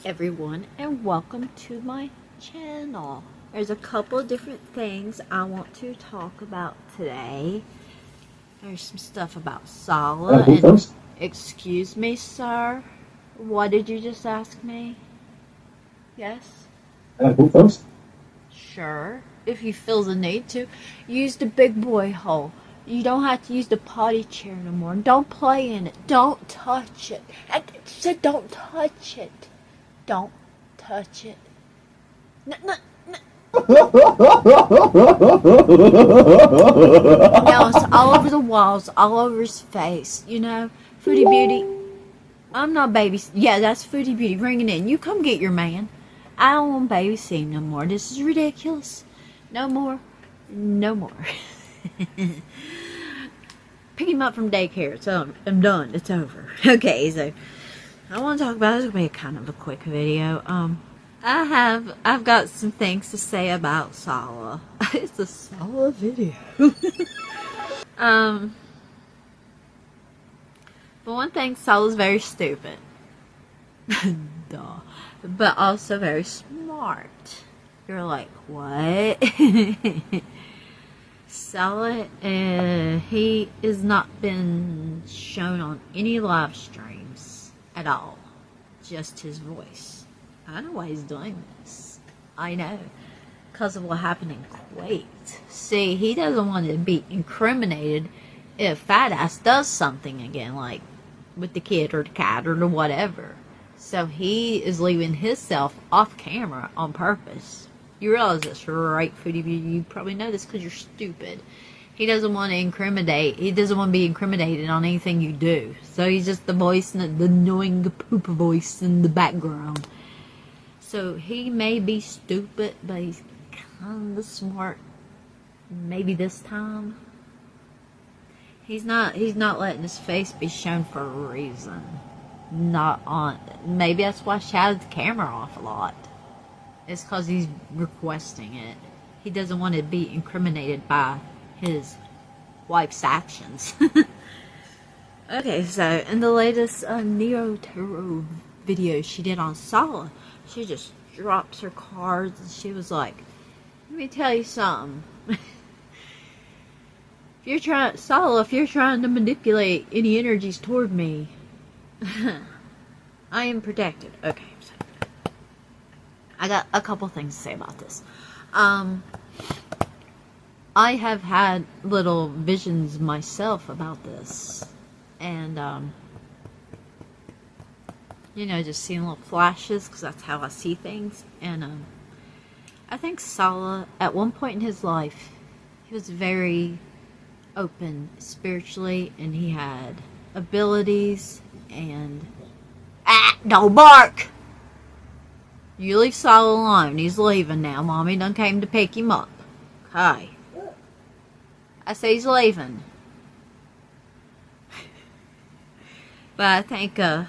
everyone, and welcome to my channel. There's a couple of different things I want to talk about today. There's some stuff about Salah and excuse me, sir. What did you just ask me? Yes? Sure. If you feel the need to. Use the big boy hole. You don't have to use the potty chair no more. Don't play in it. Don't touch it. I said don't touch it. Don't touch it. No, no, no. No, it's all over the walls, all over his face. You know, Foodie Beauty. I'm not baby. Yeah, that's Foodie Beauty. Bring it in. You come get your man. I don't want baby see no more. This is ridiculous. No more. No more. Pick him up from daycare. So I'm done. It's over. Okay, so I want to talk about this. It's gonna be kind of a quick video. I've got some things to say about Salah. It's a Salah video. For one thing, Salah's very stupid. Duh. But also very smart. You're like, what? Salah, he has not been shown on any live streams at all. Just his voice. I know why he's doing this. I know. Because of what happened in Kuwait. See, he doesn't want to be incriminated if Fat Ass does something again, like with the kid or the cat or the whatever. So he is leaving himself off camera on purpose. You realize this, right, Foodie Beauty? You probably know this because you're stupid. He doesn't want to incriminate. He doesn't want to be incriminated on anything you do. So he's just the voice, the annoying poop voice in the background. So he may be stupid, but he's kind of smart. Maybe this time. He's not letting his face be shown for a reason. Not on. Maybe that's why she has the camera off a lot. It's because he's requesting it. He doesn't want to be incriminated by his wife's actions. Okay, so in the latest Neo Tarot video she did on Salah, she just drops her cards and she was like, let me tell you something. Salah, if you're trying to manipulate any energies toward me, I am protected. Okay, so I got a couple things to say about this. I have had little visions myself about this. And, you know, just seeing little flashes, because that's how I see things. And, I think Salah, at one point in his life, he was very open spiritually, and he had abilities, and... don't bark! You leave Salah alone. He's leaving now. Mommy done came to pick him up. Okay. I say he's leaving. But I think, at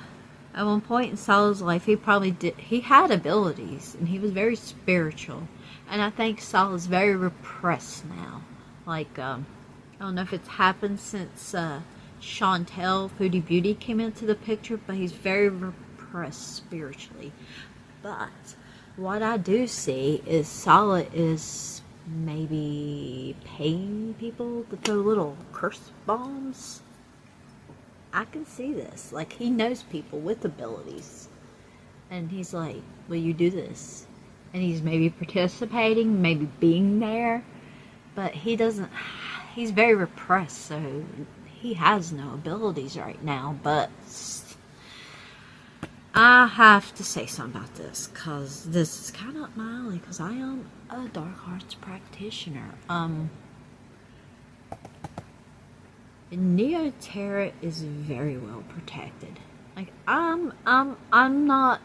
one point in Salah's life, he had abilities, and he was very spiritual. And I think Salah's very repressed now. Like, I don't know if it's happened since, Chantel, Foodie Beauty came into the picture, but he's very repressed spiritually. But what I do see is Salah is maybe paying people to throw little curse bombs. I can see this. Like, he knows people with abilities. And he's like, will you do this? And he's maybe participating, maybe being there. But he doesn't, he's very repressed, so he has no abilities right now. But I have to say something about this, because this is kind of up my alley, because I am a dark arts practitioner. Neo Tarot is very well protected. Like, I'm not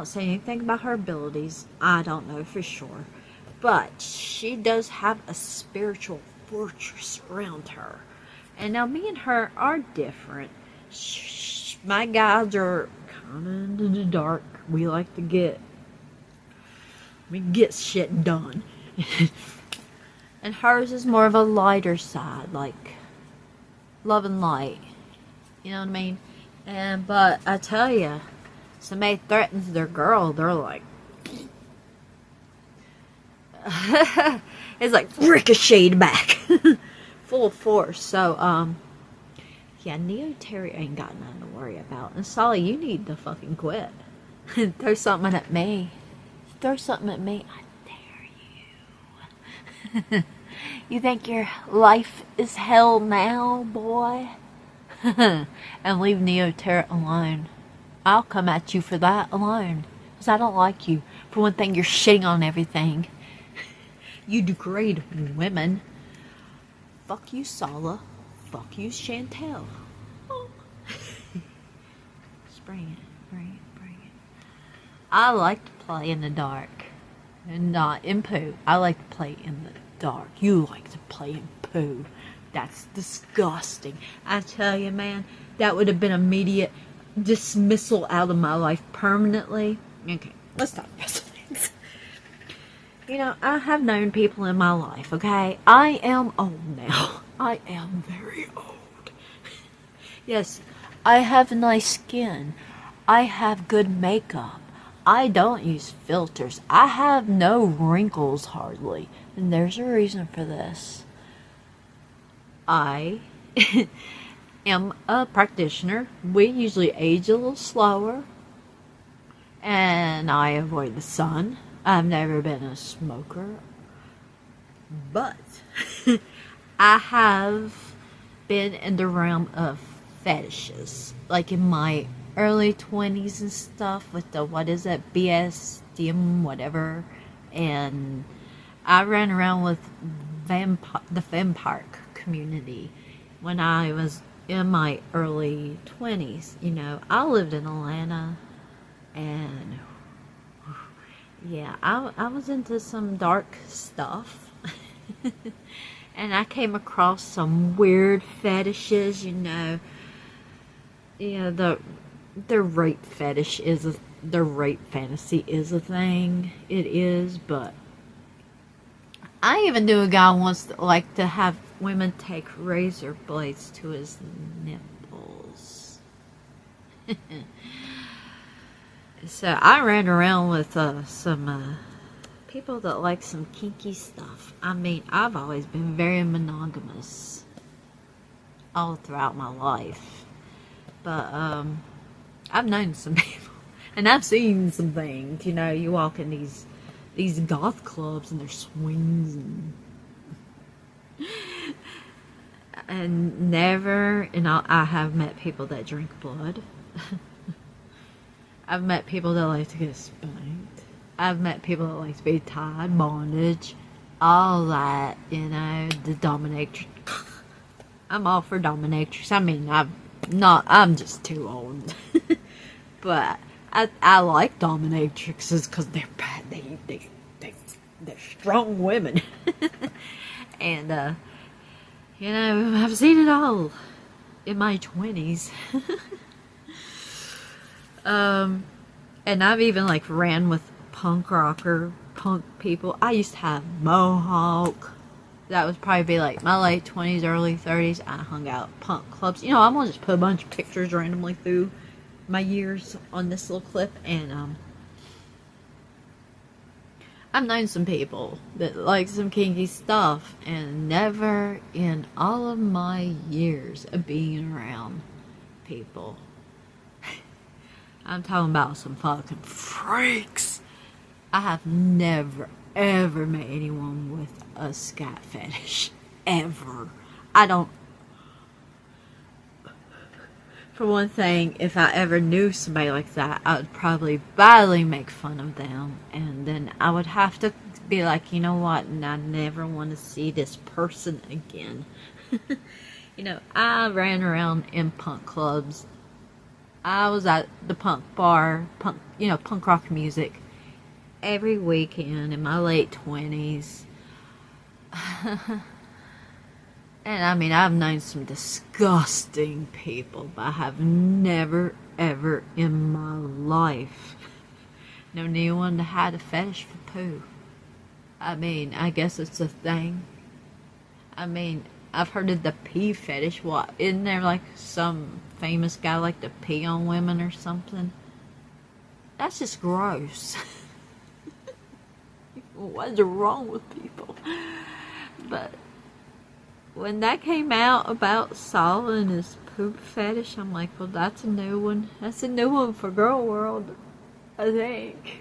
saying anything about her abilities. I don't know for sure. But she does have a spiritual fortress around her. And now me and her are different. My guides are kind of into the dark. We like to get shit done. And hers is more of a lighter side, like love and light. You know what I mean? But I tell you, somebody threatens their girl, they're like, it's like ricocheted back, full force. So, yeah, Neo Terry ain't got nothing to worry about. And Salah, you need to fucking quit. Throw something at me. Throw something at me. I dare you. You think your life is hell now, boy? And leave Neo Terry alone. I'll come at you for that alone. Because I don't like you. For one thing, you're shitting on everything. You degrade women. Fuck you, Salah. Fuck you, Chantel. Oh. Just bring it, bring it, bring it. I like to play in the dark. And not in poo. I like to play in the dark. You like to play in poo. That's disgusting. I tell you, man, that would have been immediate dismissal out of my life permanently. Okay, let's talk about some things. You know, I have known people in my life, okay? I am old now. I am very old. Yes, I have nice skin. I have good makeup. I don't use filters. I have no wrinkles hardly. And there's a reason for this. I am a practitioner. We usually age a little slower. And I avoid the sun. I've never been a smoker. But I have been in the realm of fetishes. Like in my early 20s and stuff with the, what is it, BSDM, whatever. And I ran around with the vampire community when I was in my early 20s. You know, I lived in Atlanta, and yeah, I was into some dark stuff. And I came across some weird fetishes, you know. Yeah, the rape fetish is the rape fantasy is a thing. It is, but I even knew a guy once that liked to have women take razor blades to his nipples. So I ran around with some people that like some kinky stuff. I mean, I've always been very monogamous all throughout my life. But I've known some people, and I've seen some things. You know, you walk in these goth clubs and there's swings and never. And I have met people that drink blood. I've met people that like to get spanked. I've met people that like to be tied, bondage, all that. You know, the dominatrix. I'm all for dominatrix. I mean, I'm just too old. But I like dominatrixes because they're bad. They're strong women. And, you know, I've seen it all in my 20s. And I've even, like, ran with punk people. I used to have mohawk. That would probably be like my late 20s, early 30s. I hung out at punk clubs. You know, I'm going to just put a bunch of pictures randomly through my years on this little clip. And I've known some people that like some kinky stuff. And never in all of my years of being around people, I'm talking about some fucking freaks, I have never ever met anyone with a scat fetish. Ever. I don't. For one thing, if I ever knew somebody like that, I would probably badly make fun of them. And then I would have to be like, you know what? And I never want to see this person again. You know, I ran around in punk clubs. I was at the punk bar, punk rock music every weekend in my late 20s. And I mean, I've known some disgusting people, but I have never, ever in my life known anyone that had a fetish for poo. I mean, I guess it's a thing. I mean, I've heard of the pee fetish. What, isn't there like some famous guy like to pee on women or something? That's just gross. What's wrong with people? But when that came out about Salah and his poop fetish, I'm like, well, that's a new one. That's a new one for Girl World, I think.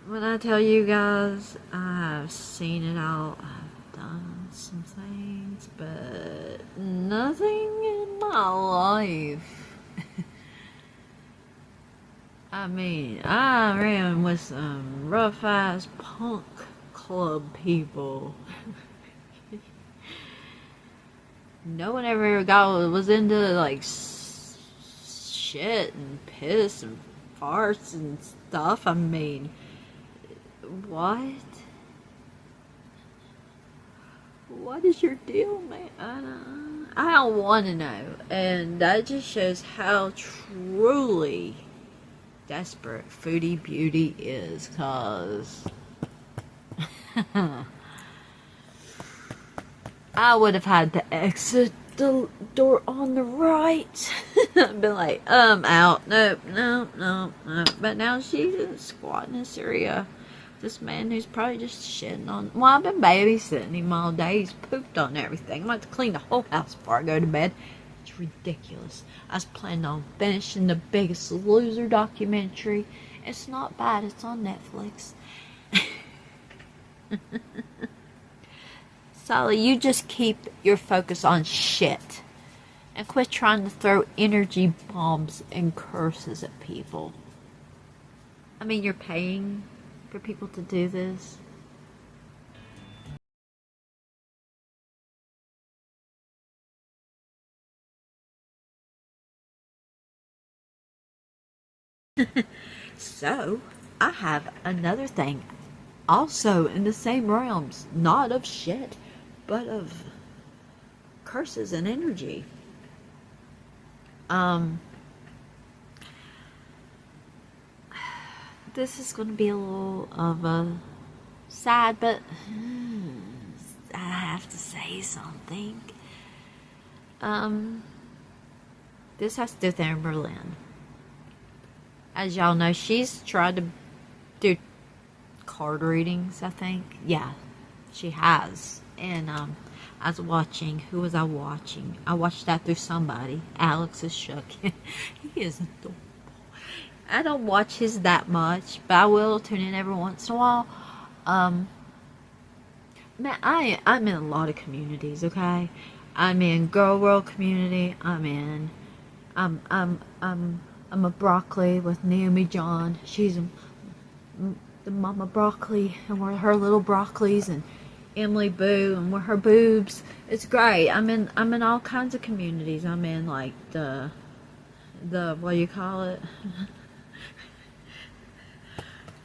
When I tell you guys, I've seen it all. I've done some things, but nothing in my life. I mean, I ran with some rough-ass punk club people. No one ever was into, like, shit and piss and farts and stuff. I mean, what? What is your deal, man? I don't want to know. And that just shows how truly desperate Foodie Beauty is, cause I would have had to exit the door on the right. I'd been like, out. Nope, no. But now she's squatting in this area. This man who's probably just shitting on. Well, I've been babysitting him all day. He's pooped on everything. I'm about to clean the whole house before I go to bed. It's ridiculous. I was planning on finishing The Biggest Loser documentary. It's not bad. It's on Netflix. Salah, you just keep your focus on shit. And quit trying to throw energy bombs and curses at people. I mean, you're paying for people to do this. So, I have another thing. Also in the same realms. Not of shit, but of curses and energy. This is going to be a little of a sad, but I have to say something. This has to do with Anne Berlin. As y'all know, she's tried to do card readings, I think. Yeah, she has. And I was watching. Who was I watching? I watched that through somebody. Alex is shook. He is adorable. I don't watch his that much, but I will tune in every once in a while. Man, I'm in a lot of communities. Okay, I'm in Girl World community. I'm a broccoli with Naomi John. She's the mama broccoli, and we're her little broccolis, and Emily Boo, and we're her boobs. It's great. I'm in all kinds of communities. I'm in like the what do you call it?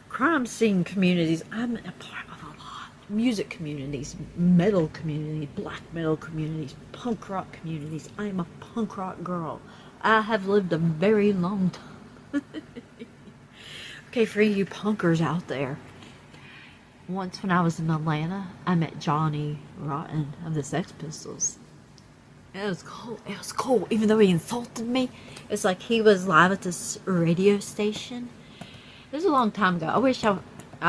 Crime scene communities. I'm a part of a lot. Music communities, metal communities, black metal communities, punk rock communities. I am a punk rock girl. I have lived a very long time. Okay, for you punkers out there. Once when I was in Atlanta, I met Johnny Rotten of the Sex Pistols. It was cool. It was cool. Even though he insulted me, it's like he was live at this radio station. It was a long time ago. I wish I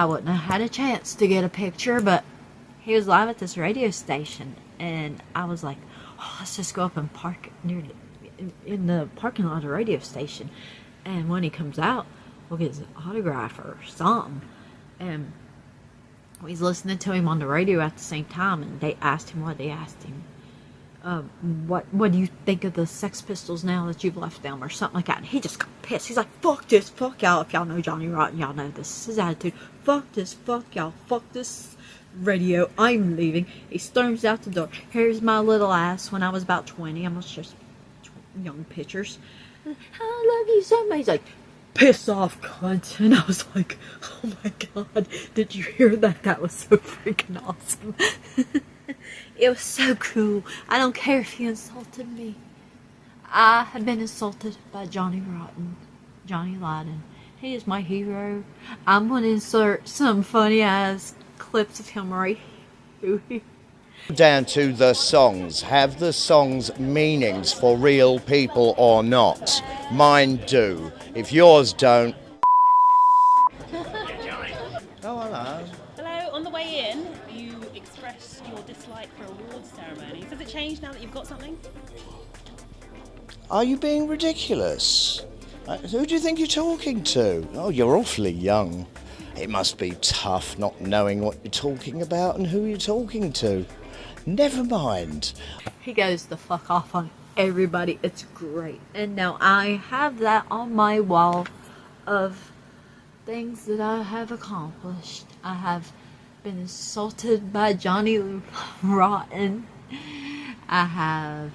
wouldn't have had a chance to get a picture, but he was live at this radio station, and I was like, oh, let's just go up and park in the parking lot of the radio station, and when he comes out, we'll get his autograph or something. And he's listening to him on the radio at the same time, and they asked him what they asked him. What do you think of the Sex Pistols now that you've left them, or something like that? And he just got pissed. He's like, fuck this, fuck y'all. If y'all know Johnny Rotten, y'all know this is his attitude. Fuck this, fuck y'all, fuck this radio, I'm leaving. He storms out the door. Here's my little ass when I was about 20. I'm gonna show some young pictures. I love you so much. He's like, piss off, cunt. And I was like, oh my god, did you hear that? That was so freaking awesome. It was so cool. I don't care if he insulted me. I have been insulted by Johnny Rotten, Johnny Lydon. He is my hero. I'm going to insert some funny ass clips of him right here. Down to the songs. Have the songs meanings for real people or not? Mine do. If yours don't... Oh, hello. Hello, on the way in, you expressed your dislike for awards ceremonies. Has it changed now that you've got something? Are you being ridiculous? Who do you think you're talking to? Oh, you're awfully young. It must be tough not knowing what you're talking about and who you're talking to. Never mind. He goes the fuck off on everybody. It's great. And now I have that on my wall of things that I have accomplished. I have been insulted by Johnny Rotten. I have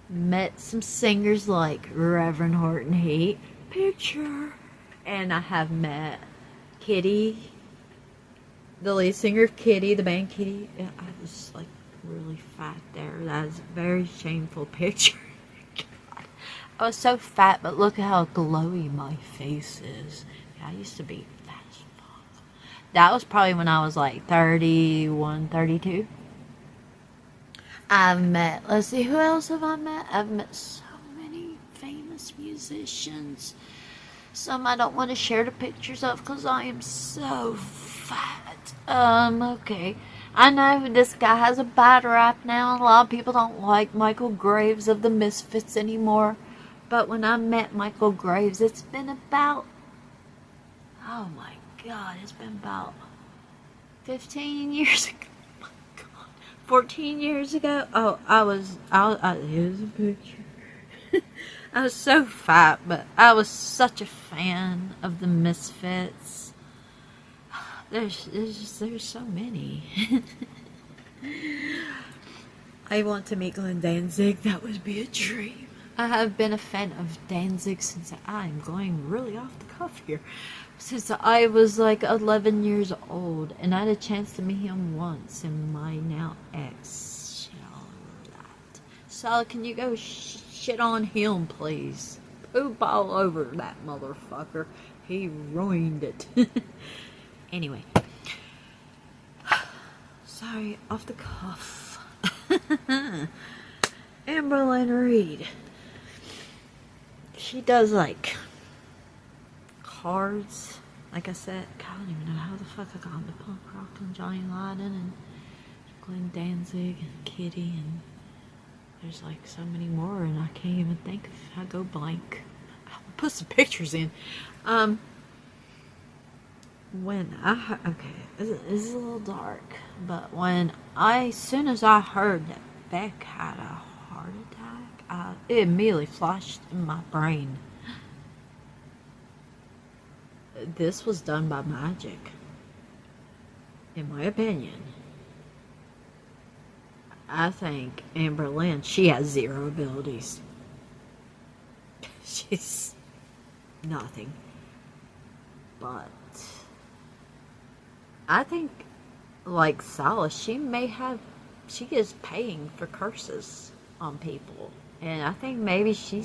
met some singers like Reverend Horton Heat, picture, and I have met Kitty, the lead singer of Kitty, the band Kitty. I was like really fat there. That is a very shameful picture. God. I was so fat, but look at how glowy my face is. I used to be fat as fuck. That was probably when I was like 31, 32. I've met, let's see, who else have I met? I've met so many famous musicians. Some I don't want to share the pictures of because I am so fat. Okay. I know this guy has a bad rap now, and a lot of people don't like Michael Graves of the Misfits anymore. But when I met Michael Graves, it's been about, oh my God, it's been about 15 years ago. 14 years ago. Oh, here's a picture. I was so fat, but I was such a fan of the Misfits. There's so many. I want to meet Glenn Danzig. That would be a dream. I have been a fan of Danzig since I'm going really off the cuff here. Since I was like 11 years old, and I had a chance to meet him once, and my now ex, Charlotte. Salah, can you go shit on him, please? Poop all over that motherfucker. He ruined it. Anyway. Sorry, off the cuff. Amberlyn Reed. She does like cards, like I said. God, I don't even know how the fuck I got into punk rock and Johnny Lydon and Glenn Danzig and Kitty, and there's like so many more, and I can't even think if I go blank. I'll put some pictures in. When I okay, this is a little dark, but as soon as I heard that Beck had a heart attack, it immediately flashed in my brain. This was done by magic, in my opinion. I think Amber Lynn, she has zero abilities. She's nothing. But I think, like Salah, she is paying for curses on people. And I think maybe she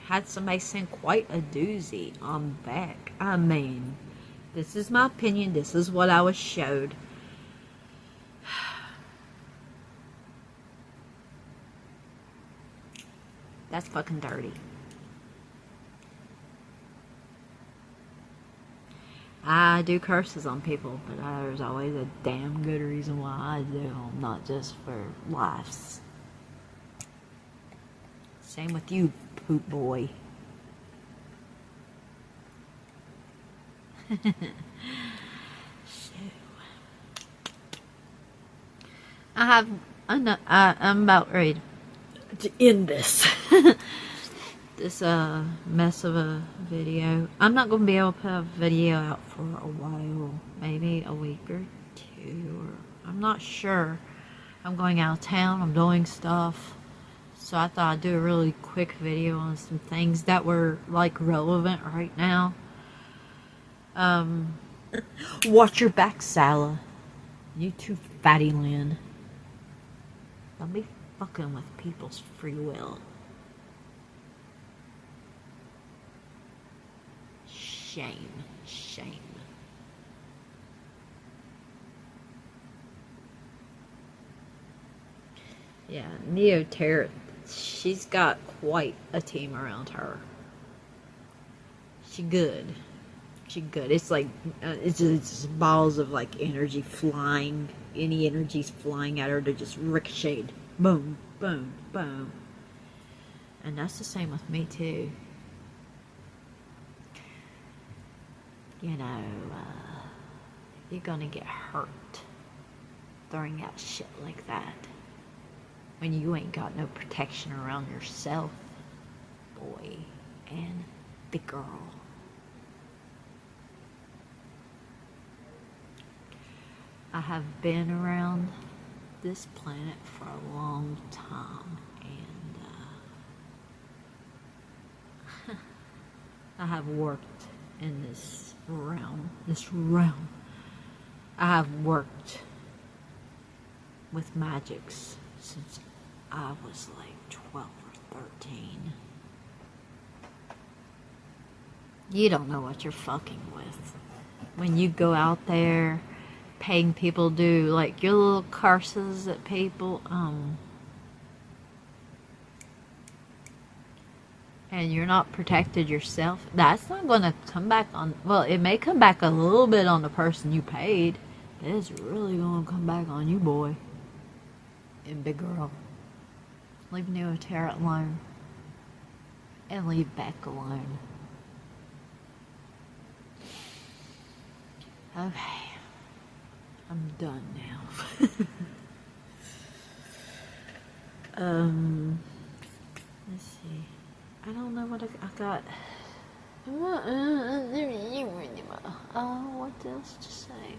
had somebody send quite a doozy on Beck. I mean, this is my opinion. This is what I was showed. That's fucking dirty. I do curses on people, but there's always a damn good reason why I do them, not just for laughs. Same with you, poop boy. I'm about ready to end this. This mess of a video. I'm not going to be able to put a video out for a while. Maybe a week or two. Or I'm not sure. I'm going out of town. I'm doing stuff. So I thought I'd do a really quick video on some things that were like relevant right now. Watch your back, Salah. You too, fatty Lynn. Don't be fucking with people's free will. Shame. Shame. Yeah, Neoterra, she's got quite a team around her. She good. She good. It's like it's just balls of like energy flying. Any energy's flying at her to just ricochet. Boom, boom, boom. And that's the same with me too. You know, you're gonna get hurt throwing out shit like that when you ain't got no protection around yourself, boy and the girl. I have been around this planet for a long time, and I have worked in this realm. I have worked with magics since I was like 12 or 13. You don't know what you're fucking with when you go out there paying people to do like your little curses at people, and you're not protected yourself. That's not going to come back on. Well, it may come back a little bit on the person you paid, but it's really going to come back on you, boy and big girl. Leave Neoterra alone, and leave Beck alone. Okay, I'm done now. Let's see. I don't know what I got. What else to say?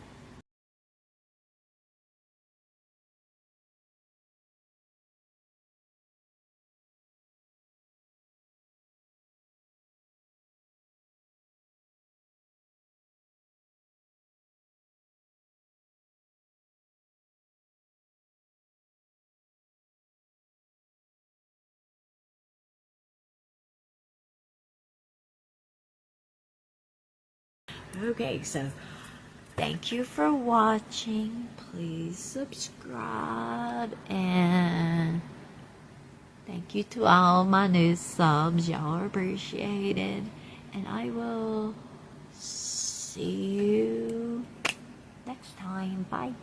Okay, so thank you for watching. Please subscribe, and thank you to all my new subs. Y'all are appreciated. And I will see you next time. Bye.